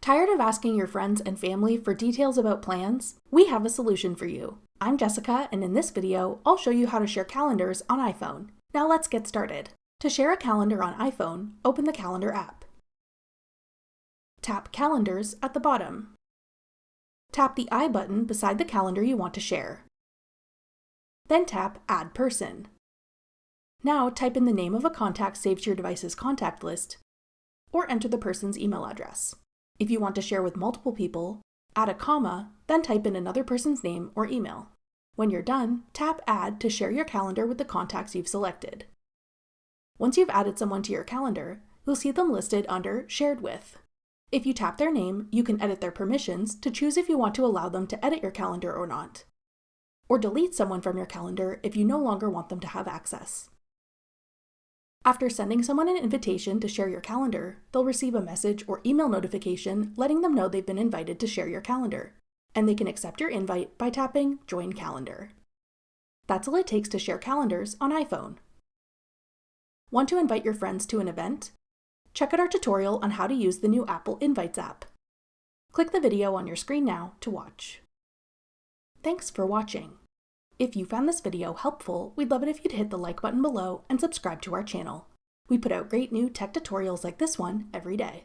Tired of asking your friends and family for details about plans? We have a solution for you. I'm Jessica, and in this video, I'll show you how to share calendars on iPhone. Now let's get started. To share a calendar on iPhone, open the Calendar app. Tap Calendars at the bottom. Tap the I button beside the calendar you want to share. Then tap Add Person. Now type in the name of a contact saved to your device's contact list, or enter the person's email address. If you want to share with multiple people, add a comma, then type in another person's name or email. When you're done, tap Add to share your calendar with the contacts you've selected. Once you've added someone to your calendar, you'll see them listed under Shared With. If you tap their name, you can edit their permissions to choose if you want to allow them to edit your calendar or not, or delete someone from your calendar if you no longer want them to have access. After sending someone an invitation to share your calendar, they'll receive a message or email notification letting them know they've been invited to share your calendar, and they can accept your invite by tapping Join Calendar. That's all it takes to share calendars on iPhone. Want to invite your friends to an event? Check out our tutorial on how to use the new Apple Invites app. Click the video on your screen now to watch. Thanks for watching. If you found this video helpful, we'd love it if you'd hit the like button below and subscribe to our channel. We put out great new tech tutorials like this one every day.